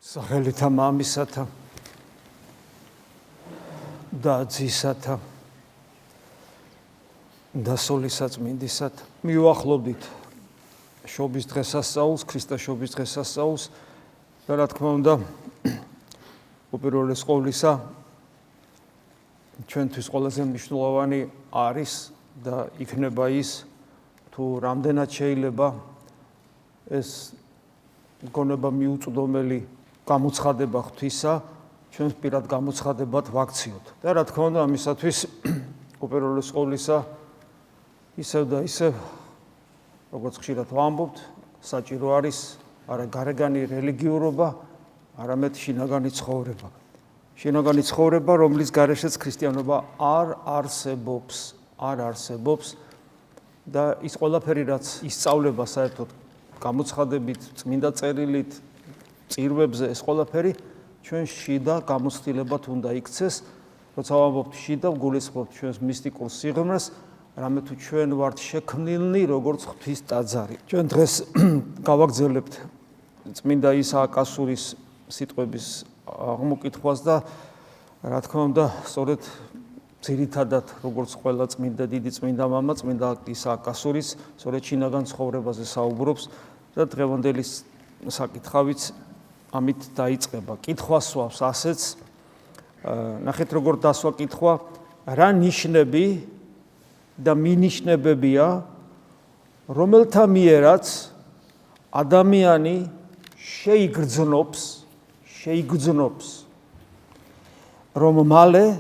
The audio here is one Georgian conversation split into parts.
სახელითა მამისათა და ძისათა და სულისაწმინდისათა მივახლობდით შობის დღესასწაულს, ქრისტეს შობის დღესასწაულს და რა თქმა უნდა უპირველეს ყოვლისა ჩვენთვის ყველაზე მნიშვნელოვანი არის და იქნება ის თუ რამდენად შეიძლება ეს მგონება მიუწვდომელი გამოცხადება ღვთისა ჩვენს პირად გამოცხადებად ვაქციოთ. და რა თქმა უნდა ამისათვის უპირველეს ყოვლისა ისევ და ისევ როგორც ხშირად ვამბობთ, საჭირო არის არა გარეგანი რელიგიურობა, არამედ შინაგანი ცხოვრება. შინაგანი ცხოვრება, რომლის გარეშეც ქრისტიანობა არ არსებობს და ის ყველაფერი რაც ისწავლება საერთოდ გამოცხადებით, წმინდა წერილით, წირვებზე ეს ყველაფერი ჩვენ შიდა გამოცდილებად უნდა იქცეს, როცა ვამბობთ შიდა, ვგულისხმობთ ჩვენს მისტიკურ სიღრმეს, რამე თუ ჩვენ ვართ შექმნილნი როგორც ღვთის ტაძარი. ჩვენ დღეს გავაგრძელებთ წმინდა ისააკასურის სიტყვების აღმოკითხვას და რა თქმა უნდა, სწორედ ძირითადად როგორც ყველა წმინდა დიდი წმინდა მამა, წმინდა ისააკასურის, სწორედ შინაგან ცხოვრებაზე საუბრობს და დღევანდელი საკითხავიც ამით დაიწყება. კითხვა სვავს ასეც, ნახეთ როგორ დასვა კითხვა, რა ნიშნები და მინიშნებებია, რომელთა მიერაც ადამიანი შეიგრძნობს, რომ მალე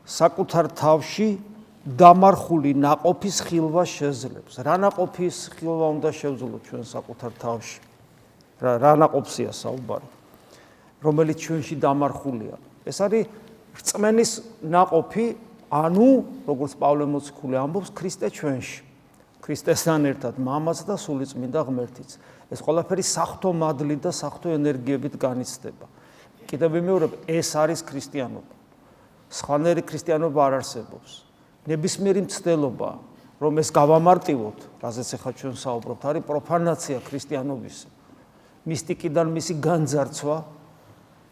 საკუთარ თავში დამარხული ნაყოფის ხილვა შეძლებს. რა ნაყოფის ხილვა უნდა შევძლოთ ჩვენ საკუთარ თავში? რა ნაყოფსია საუბარი, რომელიც ჩვენში დამარხულია. ეს არის რწმენის ნაყოფი, ანუ როგორც პავლე მოციქული ამბობს, ქრისტე ჩვენში. ქრისტესთან ერთად მამაც და სულიწმინდა ღმერთიც. ეს ყველაფერი საღვთო მადლით და საღვთო ენერგიებით განიცდება. კიდევ ვიმეორებ, ეს არის ქრისტიანობა. სხვანაირი ქრისტიანობა არ არსებობს. ნებისმიერი მცდელობა, რომ ეს გავამარტივოთ, რაზეც ახლა ჩვენ საუბრობთ, არის პროფანაცია ქრისტიანობის. მისტიკიდან მისი განძარცვა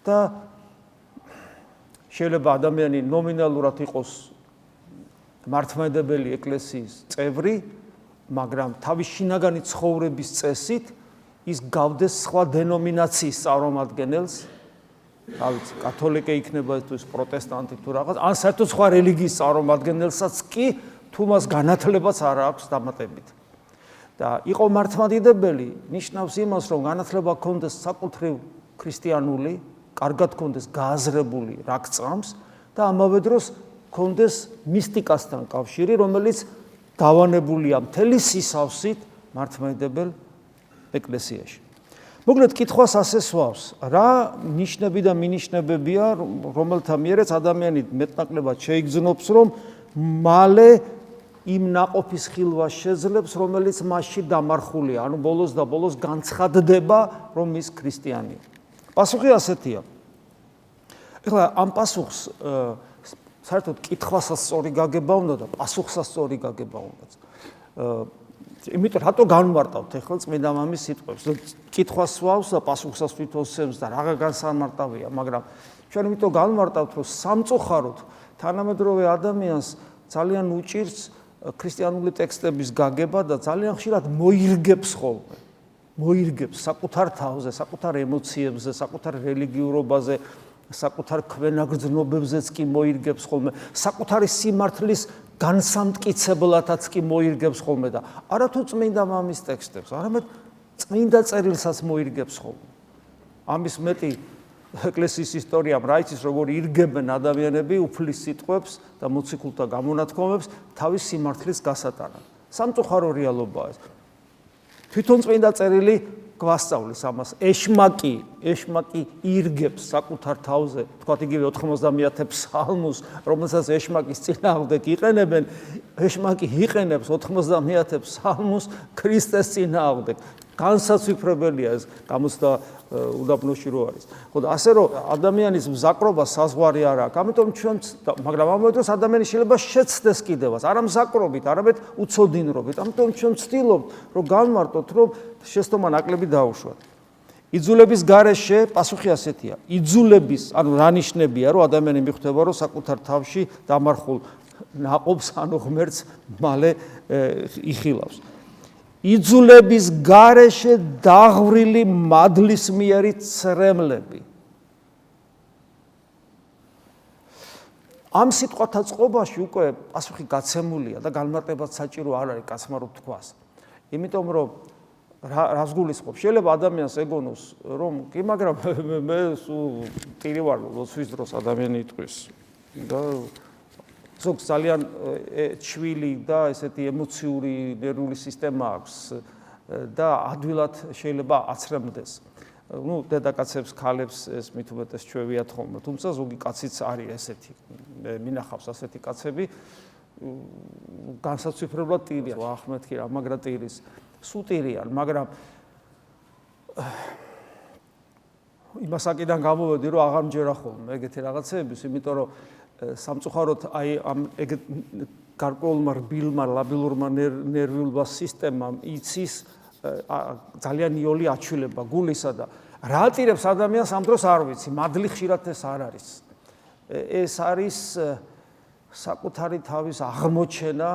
და შეიძლება ადამიანი ნომინალურად იყოს მართლმადიდებელი ეკლესიის წევრი, მაგრამ თავის შინაგანი ცხოვრების წესით ის გავდეს სხვა დენომინაციის წარმომადგენელს, რა ვიცი, კათოლიკე იქნება თუ ის პროტესტანტი თუ რაღაც, ან საერთოდ სხვა რელიგიის წარმომადგენელსაც კი თუ მას განათლებაც არ აქვს დამატებით. და იყო მართლმადიდებელი ნიშნავს იმას, რომ განათლება ჰქონდეს საკუთრივ ქრისტიანული, კარგად ჰქონდეს გააზრებული რაგწამს და ამავე დროს ჰქონდეს მისტიკასთან კავშირი, რომელიც დავანებულია მთელი სისავსით მართლმადიდებელ ეკლესიაში. მოკლედ კითხვას ასე სვავს, რა ნიშნები და მინიშნებებია, რომელთა მიერაც ადამიანი მეტნაკლებად შეიგრძნობს, რომ მალე იმ ნაყოფის ხილვა შეძლებს, რომელიც მასში დამარხულია, ანუ ბოლოს და ბოლოს განცხადდება, რომ ის ქრისტიანია. პასუხი ასეთია. ეხლა ამ პასუხს საერთოდ კითხვასაც სწორი გაგება უნდა და პასუხსაც სწორი გაგება უნდა. იმიტომ რატო განმარტავთ ეხლა წმინდა მამის სიტყვებს? კითხვას სვავს და პასუხსაც თვითონ სცემს და რაღა განსამარტავია, მაგრამ ჩვენ იმიტომ განმარტავთ, რომ სამწუხაროდ თანამედროვე ადამიანს ძალიან უჭირს ქრისტიანული ტექსტების გაგება და ძალიან ხშირად მოირგებს ხოლმე. მოირგებს საკუთარ თავზე, საკუთარ ემოციებზე, საკუთარ რელიგიურობაზე, საკუთარ ქვენაგრძნობებზეც კი მოირგებს ხოლმე, საკუთარი სიმართლის განსამტკიცებლათაც კი მოირგებს ხოლმე და არათუ წმინდა მამის ტექსტებს, არამედ წმინდა წერილსაც მოირგებს ხოლმე. ამის მეტი ეკლესიის ისტორიამ რა იცის, როგორ ირგებენ ადამიანები უფლის სიტყვებს და მოციქულთა გამონათქვამებს თავის სიმართლის გასატანად. სამწუხარო რეალობაა ეს. თვითონ წმინდა წერილი გვასწავლის ამას. ეშმაკი ირგებს საკუთარ თავზე, თქვათ იგივე 90-ათე ფსალმუს, რომელსაც ეშმაკის წინააღმდეგ იყენებენ, ეშმაკი იყენებს 90-ათე ფსალმუს ქრისტეს წინააღმდეგ. განსაცვიფრებელია ეს გამოცდა უდაბნოში რო არის. ხო და ასე რომ ადამიანის მზაკრობა საზღვარი არ აქვს. ამიტომ ჩვენ, მაგრამ ამავე დროს ადამიანი შეიძლება შეცდეს კიდევაც, არა მზაკრობით, არამედ უცოდინრობით. ამიტომ ჩვენ ვცდილობთ, რომ განმარტოთ, რომ შეცდომა ნაკლები დაუშვათ. იძულების გარეშე პასუხი ასეთია. იძულების, ანუ რა ნიშნებია, რომ ადამიანი მიხვდება, რომ საკუთარ თავში დამარხულ ნაყოფს, ანუ ღმერთს მალე იხილავს. იძულების გარეშე დაღვრილი მადლისმიერი ცრემლები. ამ სიტყვათა წყობაში უკვე პასუხი გაცემულია და განმარტებაც საჭირო არ არის კაცმა რო თქვას. იმიტომ რომ რას გულისხმობ? შეიძლება ადამიანს ეგონოს, რომ კი, მაგრამ მე ტირი ვარ, ლოცვის დროს ადამიანი იტყვის და ზოგს ძალიან ჩვილი და ესეთი ემოციური ნერვული სისტემა აქვს და ადვილად შეიძლება აცრემდეს. დედაკაცებს, ქალებს ეს მით უმეტეს ჩვევიათ ხოლმე, თუმცა ზოგი კაციც არის ესეთი. მინახავს ასეთი კაცები, განსაცვიფრებლად ტირიან, ახმეთქი რა, მაგრა ტირის, სულ ტირიან, მაგრამ იმას აკიდან გამოვედი, რომ აღარ მჯერა ხოლმე ეგეთი რაღაცეების, იმიტომ რომ სამწუხაროდ აი ამ ეგეთ გარკვეულმა რბილმა, ლაბილურმა ნერვიულმა სისტემამ იცის ძალიან იოლი აჩვილება გულისა და რა ატირებს ადამიანს ამ დროს არ ვიცი, მადლი ხშირად ეს არ არის. ეს არის საკუთარი თავის აღმოჩენა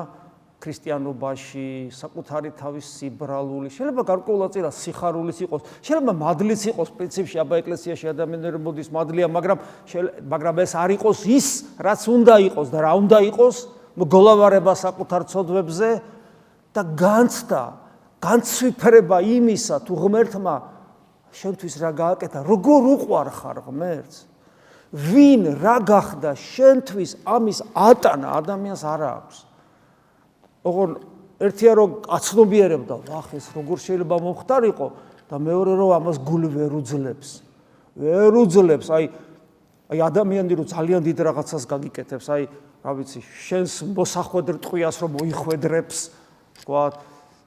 ქრისტიანობაში, საკუთარი თავის სიბრალული, შეიძლება გარკვეულად წილა სიხარულიც იყოს, შეიძლება მადლიც იყოს პრინციპში, აბა ეკლესიაში ადამიანები მოდის მადლია, მაგრამ ეს არ იყოს ის, რაც უნდა იყოს და რა უნდა იყოს, მგოლავარება საკუთარ ცოდვებზე და განცდა, განცვიფრება იმისა, თუ ღმერთმა შენთვის რა გააკეთა, როგორ უყვარ ხარ ღმერთს, ვინ რა გახდა შენთვის ამის ატანა ადამიანს არ აქვს. ოღონ ერთია რომ აცნობიერებდა, ვახ ეს როგორ შეიძლება მომხდარიყო და მეორე რომ ამას გული ვერ უძლებს. ვერ უძლებს, აი ადამიანი რომ ძალიან დიდ რაღაცას გაგიკეთებს, აი რა ვიცი, შენს მოსახვედრ ტყვიას რომ მოიხვედრებს, თქვა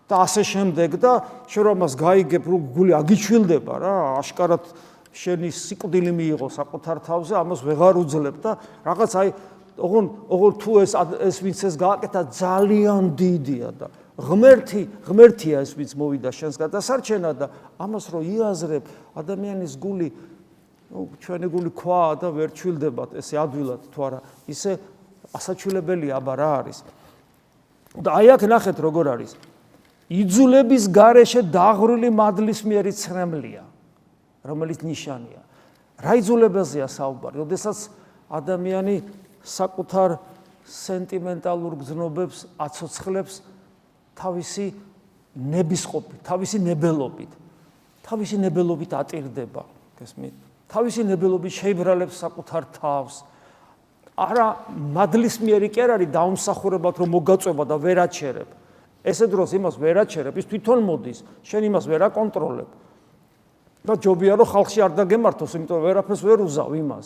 და ასე შემდეგ და შენ რომ მას გაიგებ, რომ გული აგიჩვილდება რა, აშკარად შენი სიკვდილი მიიღო საკუთარ თავზე, ამას ვეღარ უძლებ და რაღაც აი ოღონ თუ ეს ვინც ეს გააკეთა ძალიან დიდია და ღმერთია ეს ვინც მოვიდა შენს გადასარჩენად და ამას რო იაზრებ, ადამიანის გული, ჩვენი გული ქვაა და ვერ ჩვილდებათ, ესე ადვილად თუ არა, ისე ასაჩვილებელი აბა რა არის. და აი აქ ნახეთ როგორ არის. იძულების გარეშე დაღვრილი მადლისმიერი ცრემლია, რომელიც ნიშანია. რა იძულებაზეა საუბარი? როდესაც ადამიანი საკუთარ სენტიმენტალურ გზნობებს აცოცხლებს თავისი ნებისყოფით, თავისი ნებელობით ატირდება, გესმით? თავისი ნებელობით შეიბრალებს საკუთარ თავს. არა მადლისმიერი კი არ არის დაუმსახურებად რომ მოგაწובה და ვერ აჩერებ. ესე დროს იმას ვერ აჩერებ, ის თვითონ მოდის, შენ იმას ვერ აკონტროლებ. და ჯობია რომ ხალხში არ დაგემართოს, იმიტომ რომ ვერაფერს ვერ უზავ იმას.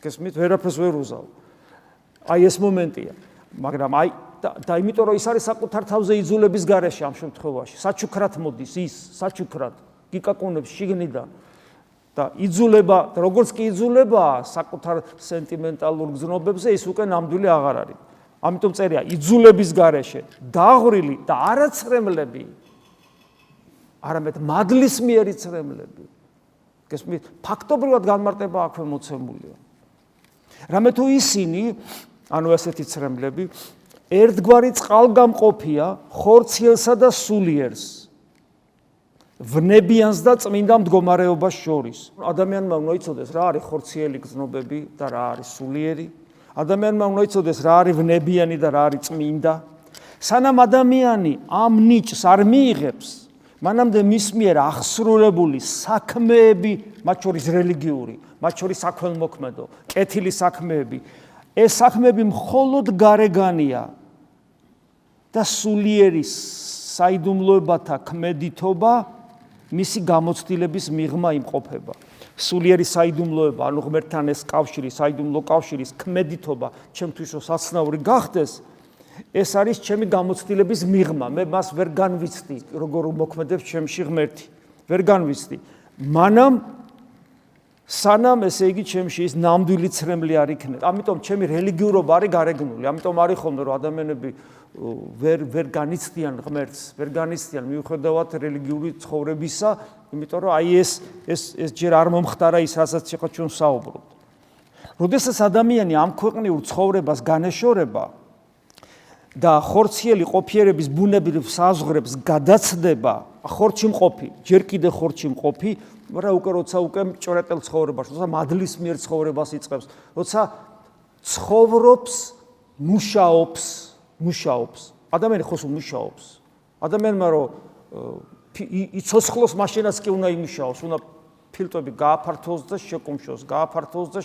გესმით, ვერაფერს ვერ უზავ. აი ეს მომენტია. მაგრამ აი და იმიტომ რომ ის არის საკუთარ თავზე იძულების გარეშე ამ შემთხვევაში. საჩუქრად მოდის ის, საჩუქრად გიკაკუნებს შიგნიდან და იძულება, როგორც კი იძულებაა საკუთარ სენტიმენტალურ გზნობებზე, ის უკვე ნამდვილი აღარ არის. ამიტომ წერია იძულების გარეშე დაღვრილი და არაცრემლები, არამედ მადლისმიერი ცრემლები. გესმით, ფაქტობრივად განმარტება აქვე მოცემულია. რამე თუ ისინი, ანუ ესეთი ცრემლები, ერთგვარი წყალგამყოფია ხორციელსა და სულიერს, ვნებიანს და წმინდა მდგომარეობას შორის. ადამიანმა უნდა იცოდეს რა არის ხორციელი გზნობები და რა არის სულიერი. ადამიანმა უნდა იცოდეს რა არის ვნებიანი და რა არის წმინდა. სანამ ადამიანი ამ ნიჭს არ მიიღებს, მანამდე მის მიერ აღსრულებული საქმეები, მათ შორის რელიგიური, მათ შორის საქველმოქმედო, კეთილი საქმეები, ეს საქმეები მხოლოდ გარეგანია და სულიერი საიდუმლოებათა ქმედითობა მისი გამოცდილების მიღმა იმყოფება. სულიერი საიდუმლოება, ანუ ღმერთთან ეს კავშირი, საიდუმლო კავშირის ქმედითობა, ჩემთვის რო საცნაური გახდეს, ეს არის ჩემი გამოცდილების მიღმა. მე მას ვერ განვიცდი, როგორ უმოქმედებს ჩემში ღმერთი. ვერ განვიცდი. მანამ სანამ ესე იგი ჩემში ის ნამდვილი ცრემლი არ იქნება. ამიტომ ჩემი რელიგიურობა არის გარეგნული. ამიტომ არის ხოლმე რომ ადამიანები ვერ განიცდიან ღმერთს, ვერ განიცდიან მიუხედავად რელიგიური ცხოვრებისა, იმიტომ რომ აი ეს ჯერ არ მომხდარა ის, რასაც ახლა ჩვენ საუბრობთ. როდესაც ადამიანი ამ ქვეყნიურ ცხოვრებას განეშორება და ხორციელი ყოფიერების ბუნებრივ საზღვრებს გადაცდება, ხორცი მყოფი, ჯერ კიდე ხორცი მყოფი, მაგრამ როცა უკვე მჭრეტელ ცხოვრებაში, როცა მადლის მიერ ცხოვრებას იწყებს, როცა ცხოვრობს, მუშაობს. ადამიანი ხო მუშაობს. ადამიანმა რომ იცოცხლოს მაშინაც კი უნდა იმუშაოს, უნდა ფილტვები გააფართოს და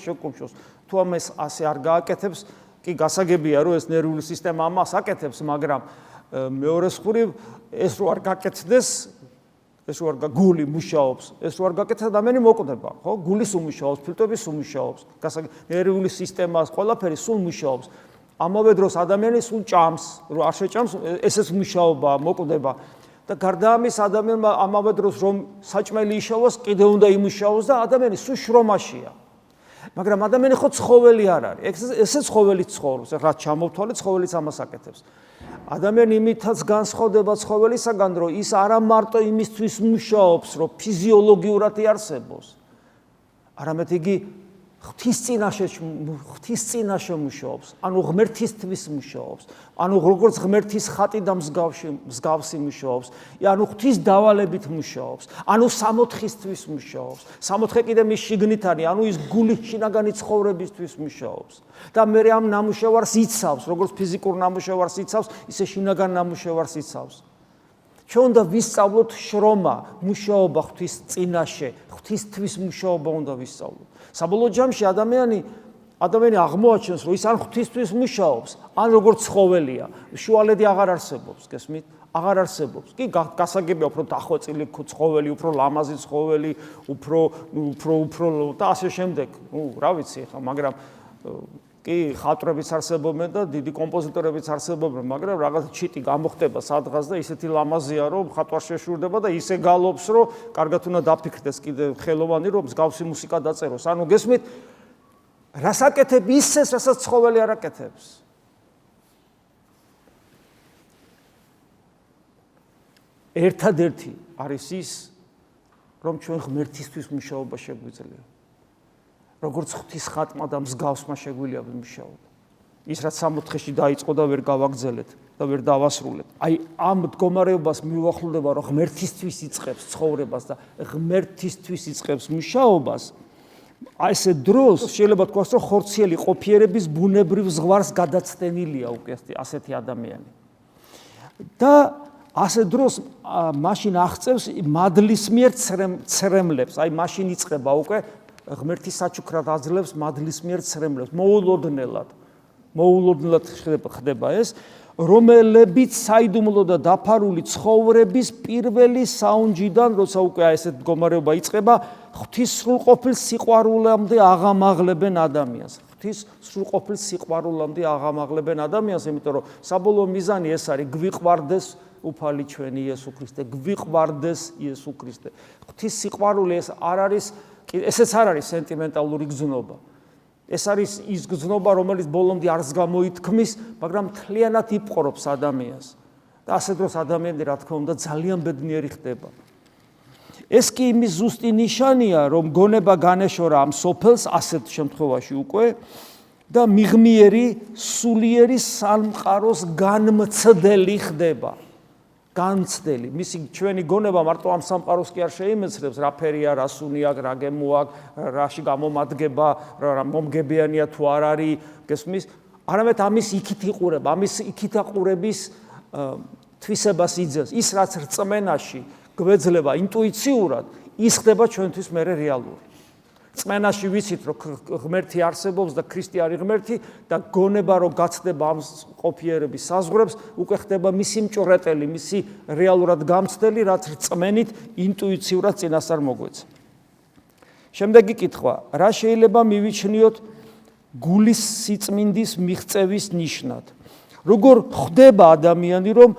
შეკუმშოს. თუ ამას ასე არ გააკეთებს, კი გასაგებია რომ ეს ნერვული სისტემა ამას აკეთებს, მაგრამ მეორე მხრივ ეს რო არ გაკეთდეს, ეს რო არ გული მუშაობს, ეს რო არ გაკეთდეს ადამიანი მოკვდება, ხო? გულის უმუშაობს, ფილტვების უმუშაობს, ნერვული სისტემა, ყველაფერი სულ მუშაობს. ამავე დროს ადამიანი სულ ჭამს, რო არ შეჭამს, ესეც მუშაობა, მოკვდება. და გარდა ამის ადამიანმა ამავე დროს რომ საჭმელი იშოვოს, კიდე უნდა იმუშაოს და ადამიანი სულ შრომაშია. მაგრამ ადამიანი ხო ცხოველი არ არის. ესე ცხოველი ცხოვრობს, რაც ჩამოვთვალე, ცხოველიც ამას აკეთებს. ადამიანი იმითაც განსხვავდება ცხოველისაგან, რომ ის არა მარტო იმისთვის მუშაობს, რომ ფიზიოლოგიურად იარსებოს, არამედ იგი ღვთის წინაშე მუშაობს, ანუ ღმერთისთვის მუშაობს, ანუ როგორც ღმერთის ხატი და მსგავსი მუშაობს, ანუ ღვთის დავალებით მუშაობს, ანუ სამოთხისთვის მუშაობს. სამოთხე კიდე მის შიგნით არის, ანუ ის გულის შინაგანი ცხოვრებისთვის მუშაობს. და მე ამ ნამუშევარს იცავს, როგორც ფიზიკურ ნამუშევარს იცავს, ისე შინაგან ნამუშევარს იცავს. ჩვენ უნდა ვისწავლოთ შრომა, მუშაობა ღვთის წინაშე, ღვთისთვის მუშაობა უნდა ვისწავლოთ. საბოლოო ჯამში ადამიანი აღმოაჩენს, რომ ის ან ღვთისთვის მუშაობს, ან როგორც ცხოველია, შუალედი აღარ არსებობს, გესმით? აღარ არსებობს. კი გასაგებია უფრო დახვეწილი ცხოველი, უფრო ლამაზი ცხოველი, უფრო და ასე შემდეგ. რა ვიცი ხა, მაგრამ კი ხატრებიც არსებობენ და დიდი კომპოზიტორებიც არსებობენ, მაგრამ რაღაც ჩიტი გამოხდება სადღაც და ისეთი ლამაზია, რომ ხატვარ შეშურდება და ისე გალობს, რომ კარგად უნდა დაფიქრდეს კიდე ხელოვანი, რომ მსგავსი მუსიკა დაწეროს. ანუ გესმით, რას აკეთებ ისეს, რასაც ცხოველი არ აკეთებს. ერთადერთი არის ის, რომ ჩვენ ღმერთისთვის მუშაობა შეგვიძლია. როგორც ღვთის ხატმა და მსგავსმა შეგვიძლია ვიმუშაოთ. ის რაც სამოთხეში დაიწყო და ვერ გავაგრძელეთ და ვერ დავასრულეთ. აი ამ მდგომარეობას მივახლდება, რომ ღმერთისთვის იწყებს ცხოვრებას და ღმერთისთვის იწყებს მუშაობას. აი ესე დროს შეიძლება თქვას, რომ ხორციელი ყოფიერების ბუნებრივ ზღვარს გადაცდენილია უკვე ასეთი ადამიანი. და ასე დროს მაშინ აღწევს მადლის მიერ ცრემლებს. აი მაშინ იწყება უკვე ღმერთის საჩუქრად აძლევს მადლის მიერ ცრემლებს, მოულოდნელად ხდება ეს, რომელებიც საიდუმლო და დაფარული ცხოვრების პირველი საუნჯიდან, როცა უკვე ესეთ მდგომარეობა იწყება, ღვთის სრულყოფილ სიყვარულამდე აღამაღლებენ ადამიანს. ღვთის სრულყოფილ სიყვარულამდე აღამაღლებენ ადამიანს, იმიტომ რომ საბოლოო მიზანი ეს არის, გვიყვარდეს უფალი ჩვენი იესო ქრისტე, გვიყვარდეს იესო ქრისტე. ღვთის სიყვარული ეს არ არის ესეც არ არის სენტიმენტალური გზნობა. ეს არის ის გზნობა, რომელიც ბოლომდე არც გამოითქმის, მაგრამ მთლიანად იპყრობს ადამიანს. და ასე დროს ადამიანი, რა თქმა უნდა, ძალიან ბედნიერი ხდება. ეს კი იმის ზუსტი ნიშანია, რომ გონება განეშორა ამ სოფელს ასეთ შემთხვევაში უკვე და მიღმიერი სულიერი სამყაროს განმცდელი ხდება. განცდელი. მისი ჩვენი გონება მარტო ამ სამყაროს კი არ შეიმეცნებს, რა ფერია, რა სუნი აქვს, რა გემო აქვს, რაში გამომადგება, რა მომგებიანია თუ არ არის, გესმის? არამედ ამის იქით იყურება, ამის იქით აყურების თვისებას იძენს. ის რაც რწმენაში გვეძლება ინტუიციურად, ის ხდება ჩვენთვის მერე რეალური. რწმენაში ვიცით, რომ ღმერთი არსებობს და ქრისტე არის ღმერთი და გონება რომ გაცდება ამ ყოფიერების საზღვრებს, უკვე ხდება მისი მჭრეტელი, მისი რეალურად გამცდელი, რაც რწმენით ინტუიციურად წინასწარ მოგვეცა. შემდეგი კითხვა: რა შეიძლება მივიჩნიოთ გულის სიწმინდის მიღწევის ნიშნად? როგორ ხდება ადამიანი, რომ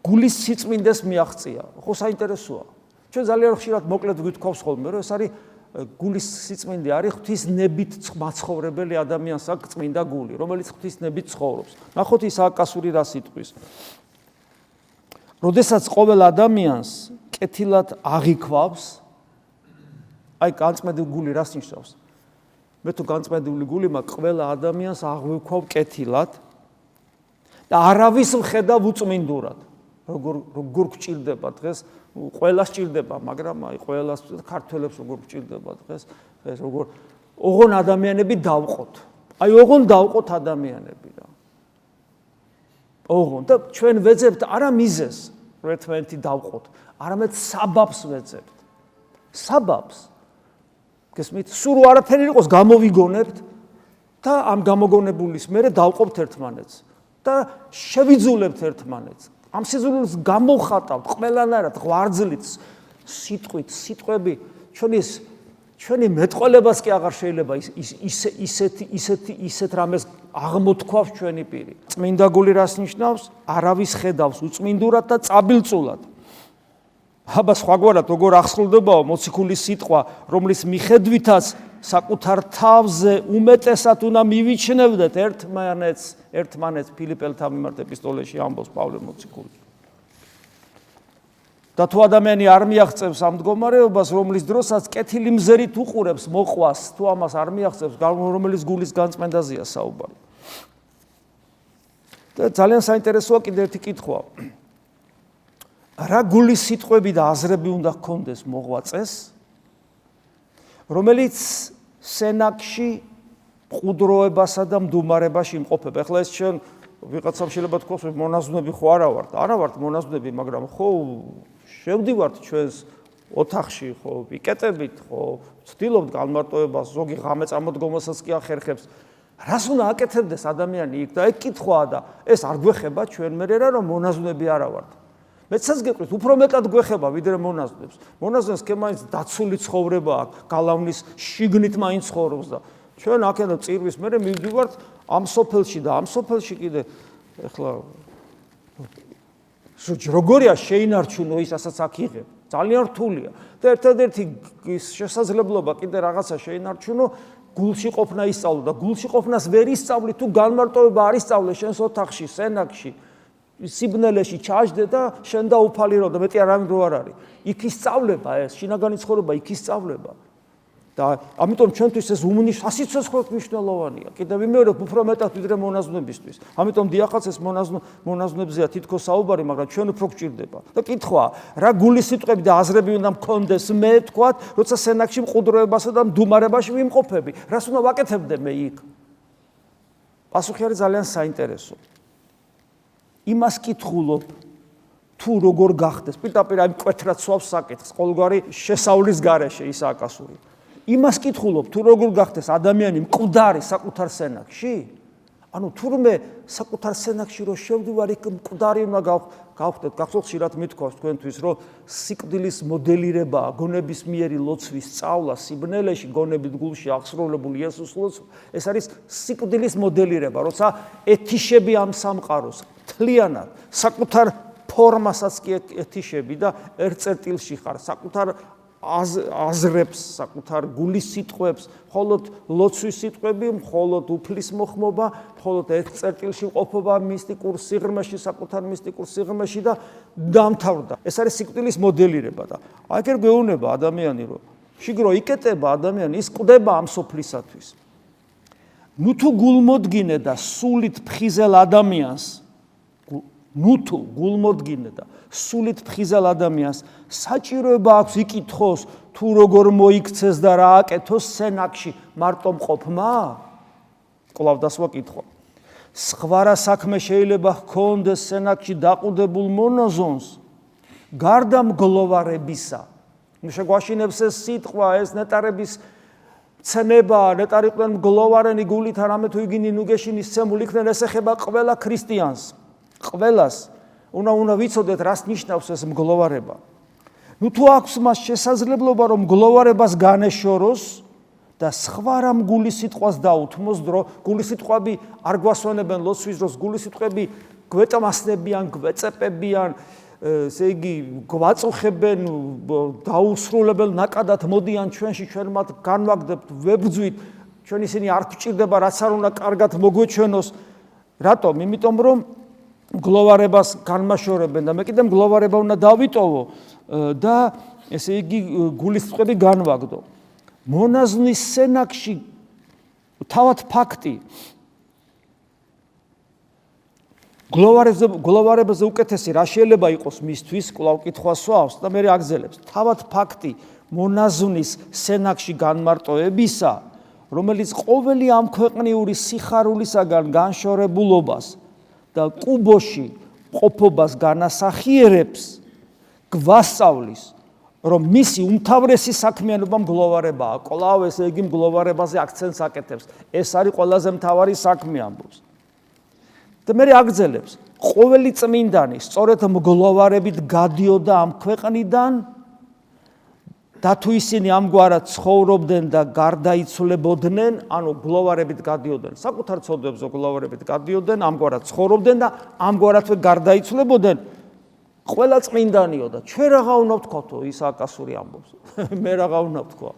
გულის სიწმინდეს მიაღწია? ხო საინტერესოა. ჩვენ ძალიან ხშირად მოკლედ გვითხოვს ხოლმე, რომ ეს არის გულის სიწმინდე არის ღვთისნებით მაცხოვრებელი ადამიანს აქვს წმინდა გული, რომელიც ღვთისნებით ცხოვრობს. ნახოთ ის აკასური რა სიტყვის. როდესაც ყოველ ადამიანს კეთილად აღიქვავს, აი განწმენდებული გული რას ნიშნავს? მე თუ განწმენდებული გული მაქვს, ყველა ადამიანს აღვიქვავ კეთილად და არავის მხედავ უწმინდურად. როგორ გჭირდება დღეს, ყველას ჭირდება, მაგრამ აი ყველას ქართველებს როგორ გჭირდება დღეს, როგორ ოღონ ადამიანები დავყოთ. აი ოღონ დავყოთ ადამიანები რა. ოღონ და ჩვენ ვეძებთ არა მიზეს, ერთმანეთი დავყოთ, არამედ საბაბს ვეძებთ. საბაბს. გესმით, სულ არაფერი იყოს გამოვიგონებთ და ამ გამოგონებულის მერე დავყობთ ერთმანეთს და შევიძულებთ ერთმანეთს. ამ სიძულვილს გამოვხატავთ ყველანაირად ღვარძლით, სიტყვით, სიტყვები ჩვენი მეტყველებას კი აღარ შეიძლება ისეთ რამეს აღმოთქვავს ჩვენი პირი. წმინდა გული რას ნიშნავს? არავის ხედავს უწმინდურად და წაბილწულად. აბა სხვაგვარად როგორ აღსრულდებაო მოციქულის სიტყვა, რომლის მიხედვითაც საკუთარ თავზე უმეტესად უნდა მივიჩნევდეთ ერთმანეთს ფილიპელთა მიმართ ეპისტოლეში ამბობს პავლე მოციქული. და თუ ადამიანი არ მიაღწევს ამ მდგომარეობას, რომლის დროსაც კეთილი მზერით უყურებს მოყვას, თუ ამას არ მიაღწევს, რომელიც გულის განწმენდაზეა საუბარი. და ძალიან საინტერესოა კიდევ ერთი კითხვა. რა გულის სიტყვები და აზრები უნდა ჰქონდეს მოღვაწეს, რომელიც სენაკში მყუდროებასა და მდუმარებაში იმყოფება. ეხლა ეს ჩვენ ვიღაცამ შეიძლება თქვას, რომ მონაზვნები ხო არა ვართ. არა ვართ მონაზვნები, მაგრამ ხო შევდივართ ჩვენს ოთახში, ხო ვიკეტებით, ხო ვცდილობთ განმარტოებას, ზოგი ღამე წამოდგომასაც კი ახერხებს. რას უნდა აკეთებდეს ადამიანი იქ და ეგ კითხვაა და ეს არ გვეხება ჩვენ მერე რა რომ მონაზვნები არა ვართ. მეცაც გეტყვით, უფრო მეტად გვეხება ვიდრე მონაზვნებს. მონაზვნებს კი მაინც დაცული ცხოვრება აქვს, გალავნის შიგნით მაინც ცხოვრობს და ჩვენ აქედან წირვის მერე მივდივართ ამ სოფელში და ამ სოფელში კიდე ეხლა როგორია შეინარჩუნო ის, რასაც აქ იღებ. ძალიან რთულია. და ერთადერთი შესაძლებლობა კიდე რაღაცა შეინარჩუნო, გულში ყოფნა ისწავლო და გულში ყოფნას ვერ ისწავლი თუ განმარტოვება არ ისწავლე შენს ოთახში, სენაკში. სიბნელეში ჩაჯდე და შენ დაუფალი რო და მეტი არავინ რო არ არის. იქ ისწავლება ეს, შინაგანი ცხოვრება იქ ისწავლება. და ამიტომ ჩვენთვის ეს სასიცოცხლოდ მნიშვნელოვანია. კიდევ ვიმეორებ უფრო მეტად ვიდრე მონაზვნებისთვის. ამიტომ დიახაც ეს მონაზვნებზეა თითქოს საუბარი, მაგრამ ჩვენ უფრო გვჭირდება. და კითხვა, რა გულის სიტყვები და აზრები უნდა მქონდეს მე თქვათ, როცა სენაკში მყუდროებასა და მდუმარებაში ვიმყოფები. რას უნდა ვაკეთებდე მე იქ? პასუხი არის ძალიან საინტერესო. იმას კითხულობ თუ როგორ გახდეს პირდაპირ აი მკვეთრად სვავს საკითხს ყოველგვარი შესავლის გარეშე ის აკასური იმას კითხულობ თუ როგორ გახდეს ადამიანი მკვდარი საკუთარ სენაკში ანუ თურმე საკუთარ სენაკში რო შევდივარ იქ მკვდარი უნდა გავხდეთ გახსოვთ ხშირად მithქვავს თქვენთვის რომ სიკვდილის მოდელირება გონებისმიერი ლოცვის სწავლა სიბნელეში გონებით გულში აღსრულებული იესოს ლოცვა ეს არის სიკვდილის მოდელირება როცა ეთიშები ამ სამყაროს თლიანად საკუთარ ფორმასაც კი ეთიშები და ერთ წერტილში ხარ საკუთარ აზრებს საკუთარ გულის სიტყვებს მხოლოდ ლოცვის სიტყვები მხოლოდ უფლის მოხმობა მხოლოდ ერთ წერტილში ყოფობა მისტიკურ სიღრმეში საკუთარ მისტიკურ სიღრმეში და დამთავრდა ეს არის სიკვდილის მოდელირება და აი ეგრე გვეუბნება ადამიანი რომ შიგრო იკეტება ადამიანი ის კვდება ამ სოფლისათვის ნუ თუ გულმოდგინე და სულით ფხიზელ ადამიანს ნუთუ გულმოდგინე და სულით ფხიზელ ადამიანს საჭიროება აქვს იკითხოს თუ როგორ მოიქცეს და რა აკეთოს სენაკში მარტო მყოფმა? კვლავ დასვა კითხვა. სხვა საქმე შეიძლება ჰქონდეს სენაკში დაყუდებულ მონაზონს გარდა მგლოვარებისა. ნუ შეგვაშინებს ეს სიტყვა, ეს ნეტარების ცნება, ნეტარიყვნენ მგლოვარენი გულით არამედ თუ იგინი ნუგეშინის ცემულ იქნენ ეს ეხება ყველა ქრისტიანს. ყველას უნდა ვიცოდეთ რას ნიშნავს ეს მგლოვარება. ნუ თუ აქვს მას შესაძლებლობა რომ მგლოვარებას განეშოროს და სხვა რამ გულის სიტყვას დაუთმოს დრო გულის სიტყვები არ გვასვენებენ ლოცვის დროს გულის სიტყვები გვეტმასნებიან, გვეწეპებიან ესე იგი გვაწუხებენ, დაუსრულებელ ნაკადად მოდიან ჩვენში, ჩვენ მათ განვაგდებთ, ვებრძვით, ჩვენ ისინი არ გვჭირდება, რაც არ უნდა კარგად მოგვეჩვენოს. რატომ? იმიტომ რომ მგლოვარებას განმაშორებენ და მე კიდე მგლოვარება უნდა დავიტოვო და ესე იგი გულისწყები განვაგდო. მონაზვნის სენაკში თავად ფაქტი გლოვარებაზე უკეთესი რა შეიძლება იყოს მისთვის, კვლავ კითხვა სვავს და მე აგზელებს. თავად ფაქტი მონაზვნის სენაკში განმარტოებისა, რომელიც ყოველი ამქვეყნიური სიხარულისაგან განშორებულობას და კუბოში ყოფობას განასახიერებს, გვასწავლის, რომ მისი უმთავრესი საქმიანობა მგლოვარებაა. კვლავ ესე იგი მგლოვარებაზე აქცენტს აკეთებს. ეს არის ყველაზე მთავარი საქმე ამბობს. და მე აგზელებს, ყოველი წმინდანი სწორედ მგლოვარებით გადიოდა ამ ქვეყნიდან და თუ ისინი ამგვარად ცხოვრობდნენ და გარდაიცვლებოდნენ, ანუ მგლოვარებით გადიოდნენ, საკუთარ ცოდვებზე მგლოვარებით გადიოდნენ, ამგვარად ცხოვრობდნენ და ამგვარადვე გარდაიცვლებოდნენ, ყველა წმინდანიო და ჩვენ რაღა უნდა ვთქვათო, ის აკასური ამბობს. მე რაღა უნდა ვთქვა.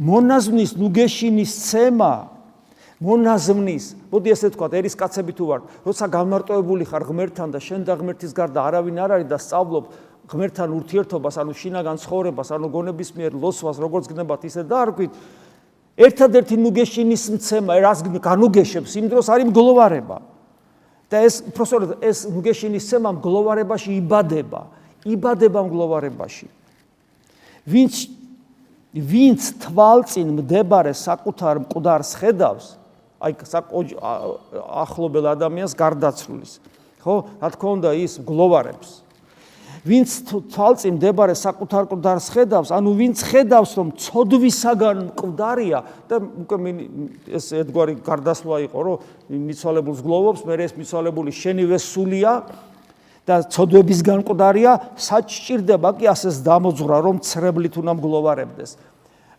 მონაზვნის ნუგეშინის ცემა მონაზვნის, მოდი ესე ვთქვათ, ერის კაცები თუ ვართ, როცა განმარტოებული ხარ ღმერთთან და შენ და ღმერთის გარდა არავინ არ არის და სწავლობ ღმერთთან ურთიერთობას, ანუ შინაგან ცხოვრებას, ანუ გონებისმიერ ლოცვას, როგორც გნებათ, ისე დაარქვით, ერთადერთი ნუგეშინის მცემა, რას განუგეშებს, იმ დროს არის მგლოვარება. და ეს ნუგეშინის ცემა მგლოვარებაში იბადება მგლოვარებაში. ვინც თვალწინ მდებარე საკუთარ მკვდარს ხედავს, აი ახლობელ ადამიანს გარდაცვლის. ხო, რა თქმა უნდა, ის მგლოვარებს. ვინც თვალწინ მდებარე საკუთარ მკვდარს ხედავს, ანუ ვინც ხედავს, რომ ცოდვისაგან მკვდარია და უკვე ეს ერთგვარი გარდასვლა იყო, რომ მიცვალებულს გლოვობს, მე ეს მიცვალებული შენივე სულია და ცოდვებისგან მკვდარია, საჭირდება კი ასეს დამოძღვრა, რომ ცრებლით უნდა მგლოვარებდეს.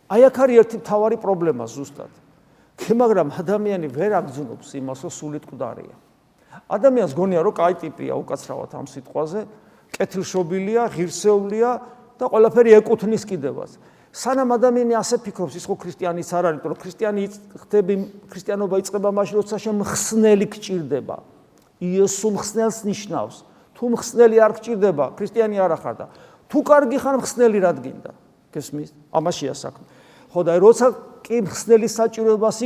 აი აქ არის ერთი მთავარი პრობლემა ზუსტად. მაგრამ ადამიანი ვერ აგრძნობს იმას, რომ სულით მკვდარია. ადამიანს გონია, რომ კაი ტიპია უკაცრავად ამ სიტყვაზე, კეთილშობილია, ღირსეულია და ყველაფერი ეკუთვნის კიდევაც. სანამ ადამიანი ასე ფიქრობს, ის ხო ქრისტიანიც არ არის, რომ ქრისტიანობა იწყება მაშინ, როცა შენ მხსნელი გჭირდება. იესო მხსნელს ნიშნავს. თუ მხსნელი არ გჭირდება, ქრისტიანი არ ახარ და თუ კარგი ხარ მხსნელი რად გინდა? გესმის? ამაშია საქმე. ხო და როცა კი მხსნელის საჭიროებას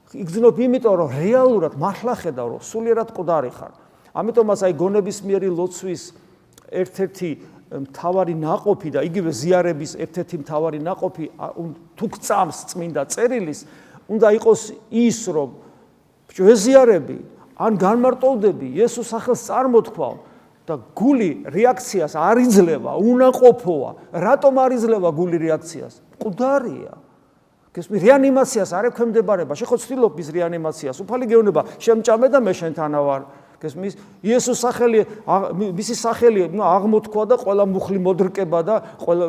იგრძნობ იმიტომ, რომ რეალურად მართლა ხედავ, რომ სულიერად მკვდარი ხარ. ამიტომაც აი გონებისმიერი ლოცვის ერთ-ერთი მთავარი ნაყოფი და იგივე ზიარების ერთ-ერთი მთავარი ნაყოფი თუ გწამს წმინდა წერილის, უნდა იყოს ის, რომ ვეზიარები ან განმარტოვდები იესოს სახელს წარმოთქვავ და გული რეაქციას არ იძლევა, უნაყოფოა. რატომ არ იძლევა გული რეაქციას? მკვდარია. გესმის, რეანიმაციას არ ექვემდებარება. შენ ხო ცდილობ ის რეანიმაციას, უფალი გეუბნება, შემჭამე და მე შენთანა ვარ. გესმის, იესოს სახელი, მისი სახელი აღმოთქვა და ყველა მუხლი მოდრკება და ყველა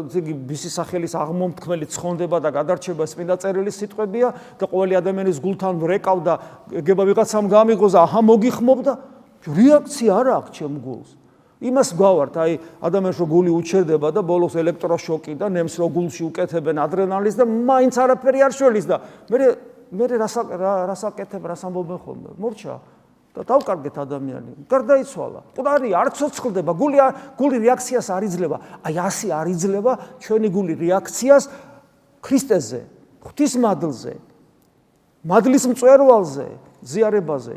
მისი სახელის აღმომთქმელი ცხონდება და გადარჩება წმინდა წერილის სიტყვებია და ყოველი ადამიანის გულთან ვრეკავ და ეგება ვიღაცამ გამიღოს და აჰა მოგიხმობ და რეაქცია არ აქვს ჩემ გულს. იმას გვავართ, აი ადამიანს რო გული უჩერდება და ბოლოს ელექტროშოკი და ნემს რო გულში უკეთებენ ადრენალინს და მაინც არაფერი არ შველის და მე რას აკეთებ, რას ამბობენ ხოლმე? მორჩა და დავკარგეთ ადამიანი. გარდაიცვალა. მკვდარია, არ ცოცხლდება, გული რეაქციას არ იძლევა. აი ასე არ იძლევა ჩვენი გული რეაქციას ქრისტეზე, ღვთისმადლზე, მადლის მწვერვალზე, ზიარებაზე,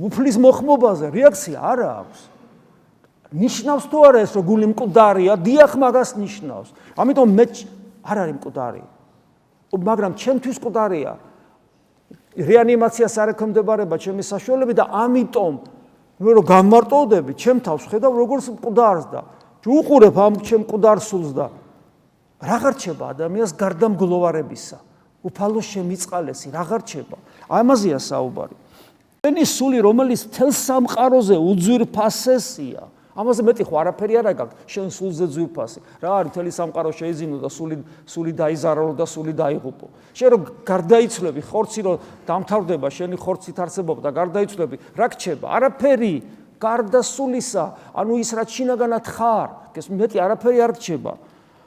უფლის მოხმობაზე რეაქცია არ აქვს. ნიშნავს თუ არა ეს, რომ გული მკვდარია, დიახ, მაგას ნიშნავს. ამიტომ მე არ არის მკვდარი. მაგრამ ჩემთვის მკვდარია. რეანიმაციას არ ექვემდებარება ჩემი საშუალება და ამიტომ მე რო განმარტოვდები, ჩემ თავს ხედავ როგორც მკვდარს და უყურებ ამ ჩემ მკვდარ სულს და აღარ რჩება ადამიანს გარდა მგლოვარებისა. უფალო შემიწყალესი, აღარ რჩება. ამაზეა საუბარი. ჩვენი სული, რომელიც თელ სამყაროზე უძვირფასესია, ამაზე მეტი ხო არაფერი არ აქვს, შენ სულზე ძვირფასი. რა არის მთელი სამყარო შეიზინო და სული დაიზარო და სული დაიღუპო. შენ რო გარდაიცვლები, ხორცი რო დამთავრდება, შენი ხორცით არსებობა და გარდაიცვლები, რა გრჩება? არაფერი. გარდა სულისა, ანუ ის რაც შინაგანად ხარ, ეს მეტი არაფერი არ რჩება.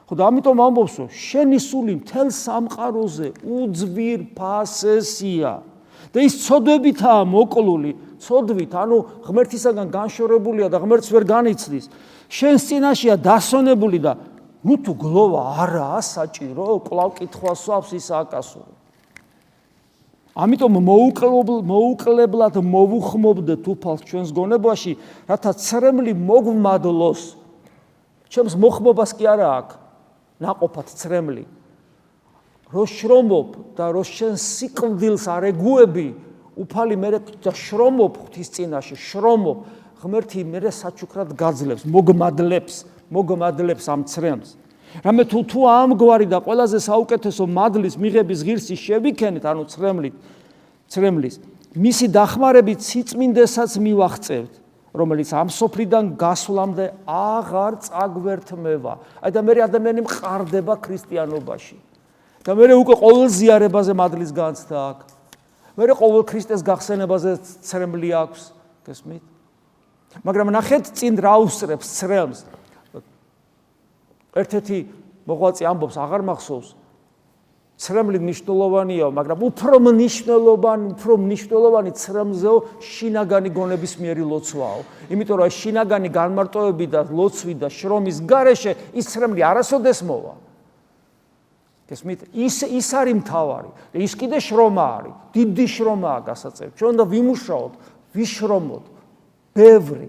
ხო და ამიტომ ამბობს, რომ შენი სული მთელ სამყაროზე უძვირფასესია. და ის ცოდვებითაა მოკლული, ცოდვით, ანუ ღმერთისაგან განშორებულია და ღმერთს ვერ განიცდის. შენს წინაშეა დასვენებული და ნუ თუ გლოვა არაა საჭირო, კვლავ კითხვას სვავს ის აკასური. ამიტომ მოუკლებლად მოვუხმობდეთ უფალს ჩვენს გონებაში, რათა ცრემლი მოგვმადლოს. ჩემს მოხმობას კი არა აქვს ნაყოფად ცრემლი. რო შრომობ და რო შენ სიკვდილს არ ეგუები, უფალი მერე და შრომობ ღვთის წინაშე, შრომობ, ღმერთი მერე საჩუქრად გაძლევს, მოგმადლებს ამ ცრემლს. რამე თუ ამგვარი და ყველაზე საუკეთესო მადლის მიღების ღირსი შევიქენით, ანუ ცრემლის, მისი დახმარებით სიწმინდესაც მივაღწევთ, რომელიც ამ სოფლიდან გასვლამდე აღარ წაგვერთმევა. აი და მერე ადამიანი მყარდება ქრისტიანობაში. და მერე უკვე ყოველ ზიარებაზე მადლის განცდა აქვს. მერე ყოველ ქრისტეს გახსენებაზე ცრემლი აქვს, გესმით? მაგრამ ნახეთ წინ რა უსწრებს ცრემლს. ერთ-ერთი მოღვაწე ამბობს, აღარ მახსოვს. ცრემლი მნიშვნელოვანია, მაგრამ უფრო მნიშვნელოვანი ცრემლზეო შინაგანი გონებისმიერი ლოცვაო. იმიტომ რომ შინაგანი განმარტოები და ლოცვი და შრომის გარეშე ის ცრემლი არასოდეს მოვა. გესმით? ის არის მთავარი. ის კიდე შრომა არის. დიდი შრომაა გასაწევი. ჩვენ და ვიმუშაოთ, ვიშრომოთ. ბევრი.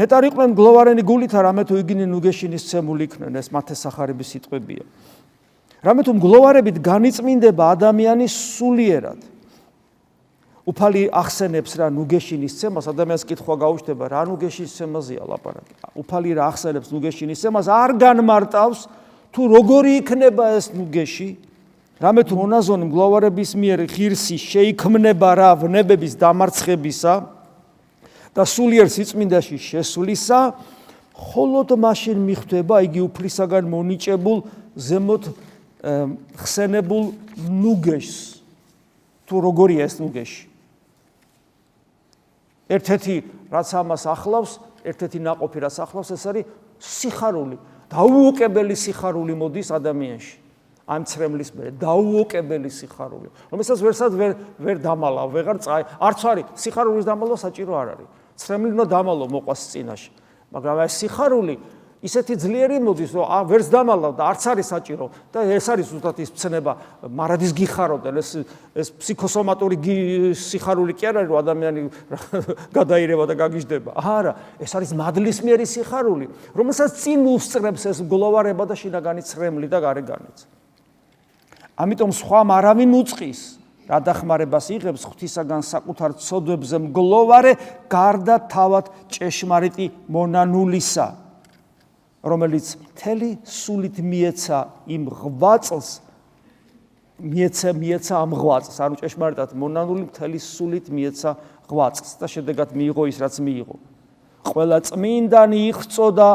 ნეტარიყვნენ გლოვარენი გულითა, რამე თუ იგინი ნუგეშინის ცემული იქნენ, ეს მათესახარების სიტყვებია. რამე თუ მგლოვარებით განიწმინდება ადამიანი სულიერად. უფალი ახსენებს რა ნუგეშინის ცემას, ადამიანს კითხვა გაუჩნდება, რა ნუგეშინის ცემაზეა ლაპარაკი. უფალი რა ახსენებს ნუგეშინის ცემას, არ განმარტავს თუ როგორი იქნება ეს ნუგეში, რამე თუ მონაზონი მგლოვარების მიერ ღირსი შეიქმნება რა ვნებების დამარცხებისა და სულიერ სიწმინდაში შესვლისა, ხოლოდ მაშინ მიხვდება იგი უფლისაგან მონიჭებულ ზემოთ ხსენებულ ნუგეშს. თუ როგორია ეს ნუგეში? ერთ-ერთი რაც ამას ახლავს, ერთ-ერთი ნაყოფი რაც ახლავს, ეს არის სიხარული. დაუოკებელი სიხარული მოდის ადამიანში. ამ ცრემლის მერე დაუოკებელი სიხარული. რომელსაც ვერსაც ვერ დამალავ, ვეღარ წაი. არც არის სიხარულის დამალვა საჭირო არ არის. ცრემლი უნდა დამალო მოყვას წინაშე. მაგრამ ეს სიხარული ისეთი ძლიერი მოდის, რომ ვერც დამალავ და არც არის საჭირო და ეს არის ზუსტად ის ცნება, მარადის გიხარობდნენ, ეს ფსიქოსომატური სიხარული კი არ არის, რომ ადამიანი გადაირევა და გაგიჟდება. არა, ეს არის მადლისმიერი სიხარული, რომელსაც წინ უსწრებს ეს მგლოვარება და შინაგანი ცრემლი და გარეგანიც. ამიტომ სხვამ არავინ უწყის, რა დახმარებას იღებს ღვთისაგან საკუთარ ცოდვებზე მგლოვარე, გარდა თავად ჭეშმარიტი მონანულისა, რომელიც მთელი სულით მიეცა იმ ღვაწლს, მიეცა ამ ღვაწლს, ანუ ჭეშმარიტად მონანული მთელი სულით მიეცა ღვაწლს და შედეგად მიიღო ის, რაც მიიღო. ყველა წმინდანი იღვწოდა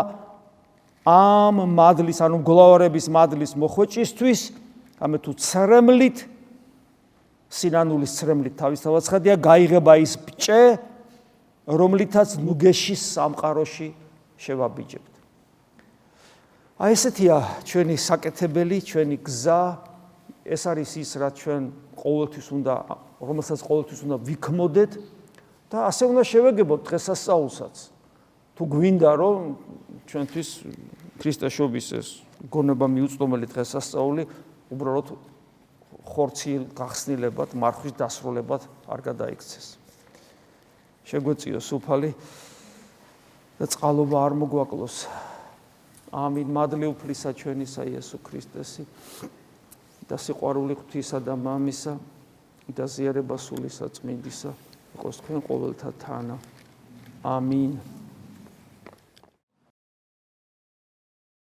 ამ მადლის, ანუ მგლოვარების მადლის მოხვეჭისთვის, ამე თუ ცრემლით, სინანულის ცრემლით თავისთავად ცხადია, გაიღება ის ბჭე, რომლითაც ნუგეშის სამყაროში შევაბიჯებთ. აი ესეთია ჩვენი საკეთებელი, ჩვენი გზა, ეს არის ის, რაც ჩვენ ყოველთვის უნდა, რომელსაც ყოველთვის უნდა ვიქმოდეთ და ასე უნდა შევეგებოთ დღესასწაულსაც. თუ გვინდა, რომ ჩვენთვის ქრისტეშობის ეს გონება მიუწვდომელი დღესასწაული უბრალოდ ხორცილ გახსნილებად, მარხვის დასრულებად არ გადაიქცეს. შეგვეწიოს უფალი და წყალობა არ მოგვაკლოს. ამინ. მადლი უფლისა ჩვენისა იესო ქრისტესი და სიყვარული ღვთისა და მამისა და ზიარება სულისა წმინდისა იყოს თქვენ ყოველთა თანა. ამინ.